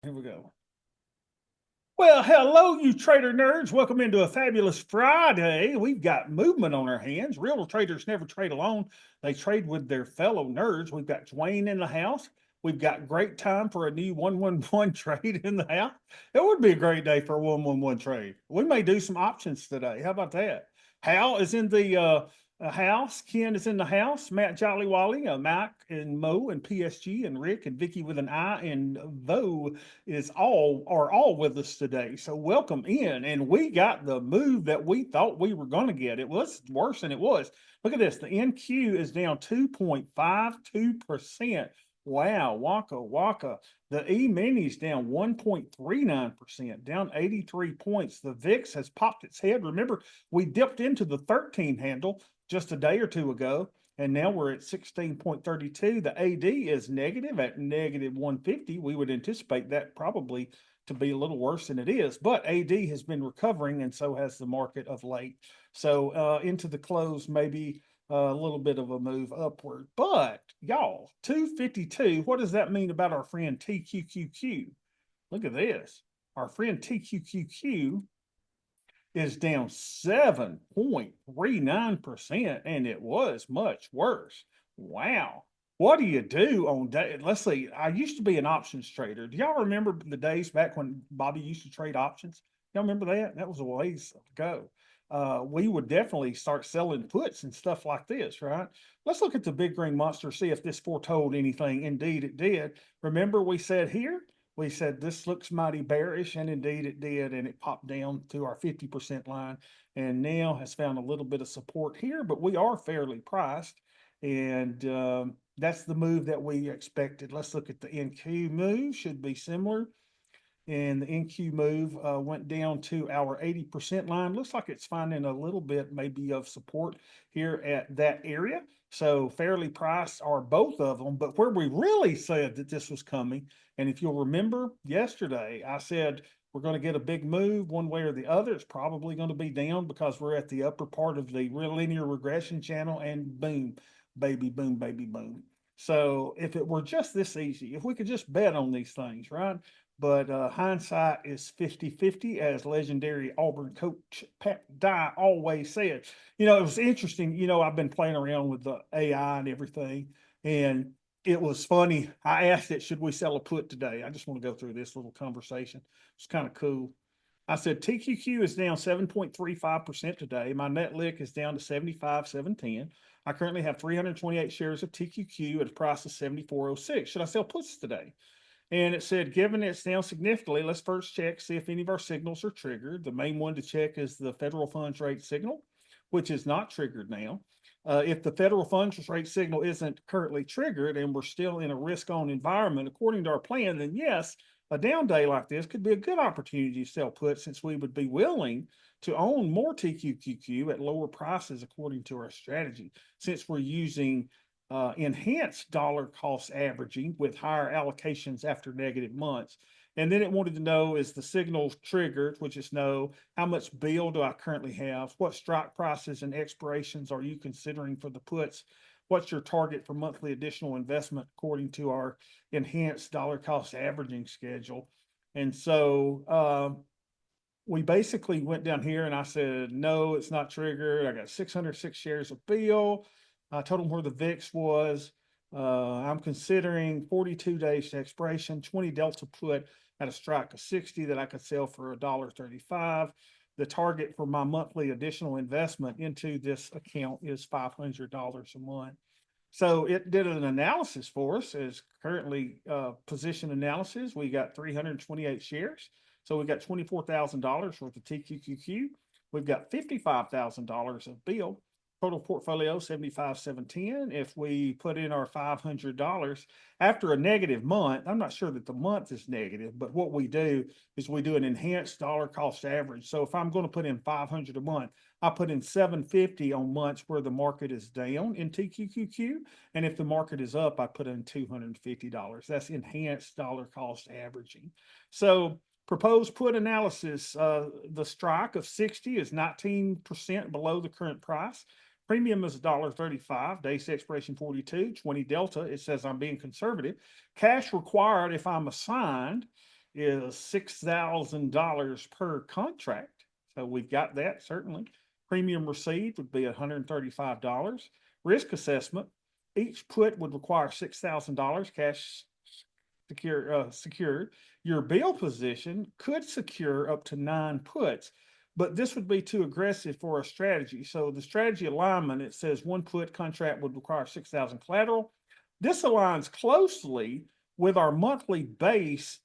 Here we go. Well, hello, you trader nerds. Welcome into a fabulous Friday. We've got movement on our hands. Real traders never trade alone, they trade with their fellow nerds. We've got Dwayne in the house. We've got great time for a new 111 trade in the house. It would be a great day for a 111 trade. We may do some options today. How about that? Hal is in the house. Ken is in the house. Matt Jolly Wally, Mac and Mo and PSG and Rick and Vicky with an I and Vo is all with us today. So welcome in. And we got the move that we thought we were going to get. It was worse than it was. Look at this. The NQ is down 2.52%. Wow, waka waka. The E-mini's down 1.39%, down 83 points. The VIX has popped its head. Remember, we dipped into the 13 handle just a day or two ago, and now we're at 16.32. The AD is negative at negative 150. We would anticipate that probably to be a little worse than it is, but AD has been recovering, and so has the market of late. So into the close, maybe a little bit of a move upward. But y'all, 252, what does that mean about our friend TQQQ? Look at this. Our friend TQQQ is down 7.39%, and it was much worse. Wow. What do you do on day? Let's see. I used to be an options trader. Do y'all remember the days back when Bobby used to trade options? Y'all remember that? That was a ways ago. We would definitely start selling puts and stuff like this, right? Let's look at the big green monster, see if this foretold anything. Indeed, it did. Remember, we said here we said this looks mighty bearish, and indeed it did, and it popped down to our 50% line, and now has found a little bit of support here, but we are fairly priced, and that's the move that we expected. Let's look at the NQ move, should be similar, and the NQ move went down to our 80% line. Looks like it's finding a little bit maybe of support here at that area. So fairly priced are both of them. But where we really said that this was coming, and if you'll remember yesterday, I said we're going to get a big move one way or the other. It's probably going to be down because we're at the upper part of the linear regression channel, and boom, baby, boom, baby, boom. So if it were just this easy, if we could just bet on these things, right? But hindsight is 50-50, as legendary Auburn coach Pat Dye always said. It was interesting. I've been playing around with the AI and everything, and it was funny. I asked it, should we sell a put today? I just want to go through this little conversation. It's kind of cool. I said TQQ is down 7.35% today. My net lick is down to 75,710. I currently have 328 shares of TQQ at a price of 74.06. Should I sell puts today? And it said, given it's down significantly, let's first check, see if any of our signals are triggered. The main one to check is the federal funds rate signal, which is not triggered now. If the federal funds rate signal isn't currently triggered and we're still in a risk on environment, according to our plan, then yes, a down day like this could be a good opportunity to sell puts, since we would be willing to own more TQQQ at lower prices according to our strategy, since we're using enhanced dollar cost averaging with higher allocations after negative months. And then it wanted to know, is the signal triggered, which is no. How much bill do I currently have? What strike prices and expirations are you considering for the puts? What's your target for monthly additional investment according to our enhanced dollar cost averaging schedule? And so we basically went down here, and I said, no, it's not triggered. I got 606 shares of bill. I told them where the VIX was. I'm considering 42 days to expiration, 20 delta put at a strike of 60 that I could sell for $1.35. The target for my monthly additional investment into this account is $500 a month. So it did an analysis for us, as currently position analysis. We got 328 shares. So we got $24,000 worth of TQQQ. We've got $55,000 of bill. Total portfolio 75,710. If we put in our $500 after a negative month, I'm not sure that the month is negative, but what we do is we do an enhanced dollar cost average. So if I'm going to put in 500 a month, I put in 750 on months where the market is down in TQQQ, and if the market is up, I put in $250. That's enhanced dollar cost averaging. So proposed put analysis, the strike of 60 is 19% below the current price. Premium is $1.35, days expiration 42, 20 delta. It says I'm being conservative. Cash required if I'm assigned is $6,000 per contract. So we've got that certainly. Premium received would be $135. Risk assessment, each put would require $6,000 cash secured. Your bail position could secure up to 9 puts, but this would be too aggressive for a strategy. So the strategy alignment, it says 1 put contract would require 6,000 collateral. This aligns closely with our monthly base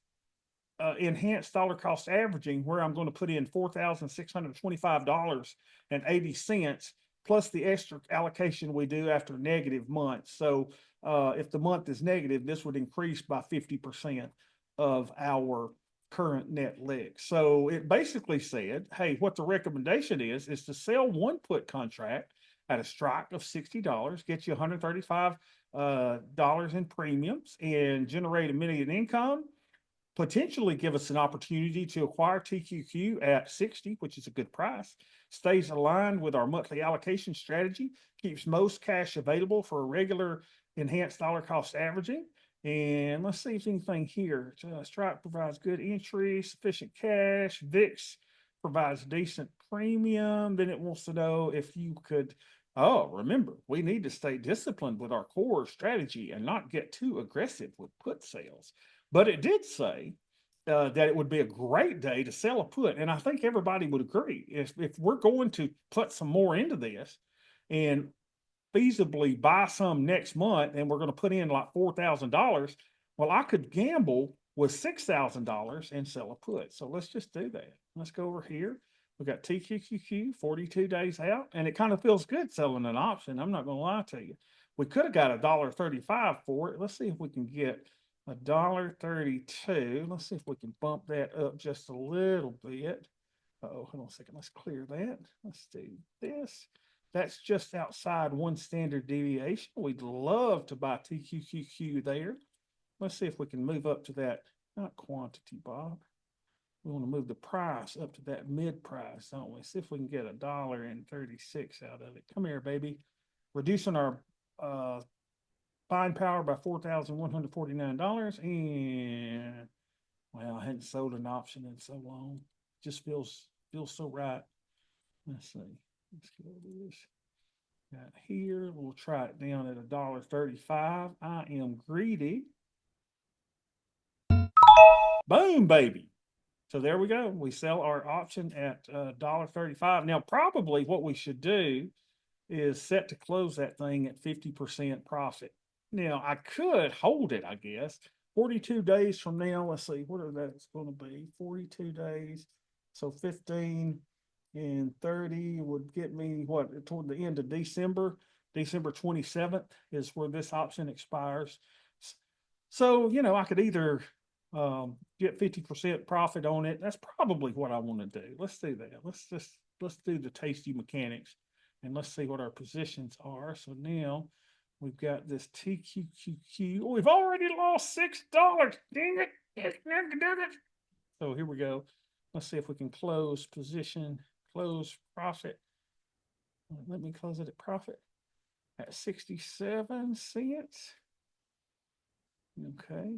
enhanced dollar cost averaging, where I'm going to put in $4,625.80 plus the extra allocation we do after negative months. So if the month is negative, this would increase by 50% of our current net leg. So it basically said, hey, what the recommendation is to sell 1 put contract at a strike of $60, get you $135 in premiums and generate immediate income, potentially give us an opportunity to acquire TQQ at 60, which is a good price, stays aligned with our monthly allocation strategy, keeps most cash available for a regular enhanced dollar cost averaging. And let's see if anything here. Strike provides good entry, sufficient cash. VIX provides decent premium. Then it wants to know if you could. Oh, remember, we need to stay disciplined with our core strategy and not get too aggressive with put sales. But it did say that it would be a great day to sell a put. And I think everybody would agree. If we're going to put some more into this and feasibly buy some next month and we're going to put in like $4,000, well, I could gamble with $6,000 and sell a put. So let's just do that. Let's go over here. We got TQQQ 42 days out, and it kind of feels good selling an option. I'm not going to lie to you. We could have got $1.35 for it. Let's see if we can get $1.32. Let's see if we can bump that up just a little bit. Oh, hold on a second. Let's clear that. Let's do this. That's just outside one standard deviation. We'd love to buy TQQQ there. Let's see if we can move up to that, not quantity, Bob. We want to move the price up to that mid price, don't we? See if we can get $1.36 out of it. Come here, baby. Reducing our buying power by $4,149. And well, I hadn't sold an option in so long. Just feels so right. Let's see. Let's go to this. Got here. We'll try it down at $1.35. I am greedy. Boom, baby. So there we go. We sell our option at $1.35. Now, probably what we should do is set to close that thing at 50% profit. Now, I could hold it, I guess. 42 days from now, let's see, what are that's going to be? 42 days. So 15 and 30 would get me what, toward the end of December. December 27th is where this option expires. So, I could either get 50% profit on it. That's probably what I want to do. Let's do that. Let's do the tasty mechanics and let's see what our positions are. So now we've got this TQQQ. Oh, we've already lost $6. Dang it. So here we go. Let's see if we can close position, close profit. Let me close it at profit at 67 cents. Okay.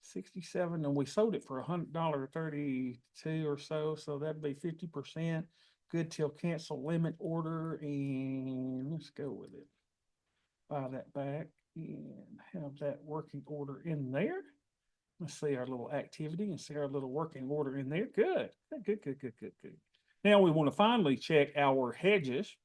67, and we sold it for $100.32 or so. So that'd be 50%. Good till cancel limit order. And let's go with it. Buy that back and have that working order in there. Let's see our little activity and see our little working order in there. Good. Good. Now we want to finally check our hedges.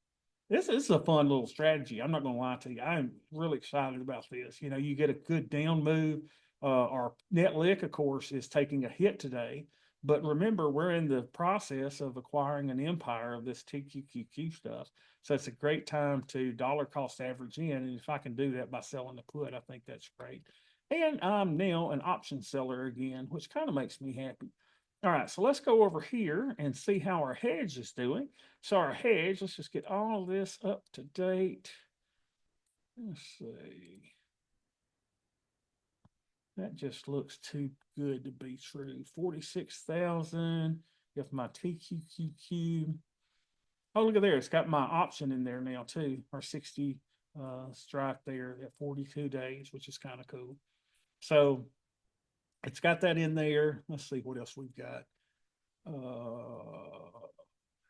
This is a fun little strategy. I'm not going to lie to you. I'm really excited about this. You get a good down move. Our net lick, of course, is taking a hit today. But remember, we're in the process of acquiring an empire of this TQQQ stuff. So it's a great time to dollar cost average in. And if I can do that by selling the put, I think that's great. And I'm now an option seller again, which kind of makes me happy. All right, so let's go over here and see how our hedge is doing. So our hedge, let's just get all this up to date. Let's see. That just looks too good to be true. 46,000. If my TQQQ. Oh, look at there. It's got my option in there now too. Our 60 strike there at 42 days, which is kind of cool. So It's got that in there. Let's see what else we've got. Uh,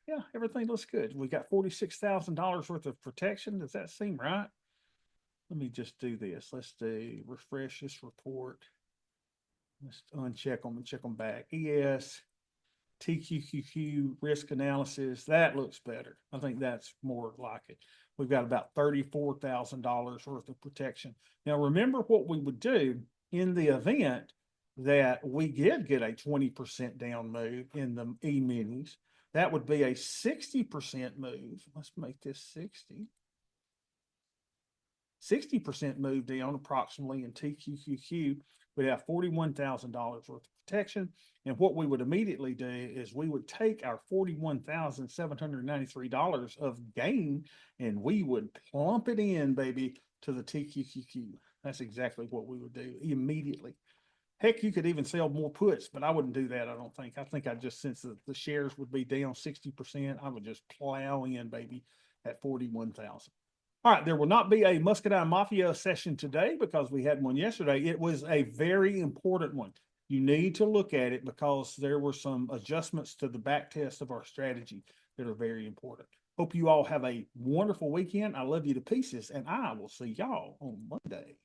yeah, everything looks good. We got $46,000 worth of protection. Does that seem right? Let me just do this. Let's do refresh this report. Let's uncheck them and check them back. ES, TQQQ, risk analysis. That looks better. I think that's more like it. We've got about $34,000 worth of protection. Now, remember what we would do in the event that we did get a 20% down move in the E-minis. That would be a 60% move. Let's make this 60% move down approximately in TQQQ. We'd have $41,000 worth of protection. And what we would immediately do is we would take our $41,793 of gain and we would plump it in, baby, to the TQQQ. That's exactly what we would do immediately. Heck, you could even sell more puts, but I wouldn't do that. I don't think. I think I just, since the shares would be down 60%, I would just plow in, baby, at 41,000. All right, there will not be a Muscadine Mafia session today because we had one yesterday. It was a very important one. You need to look at it because there were some adjustments to the back test of our strategy that are very important. Hope you all have a wonderful weekend. I love you to pieces, and I will see y'all on Monday.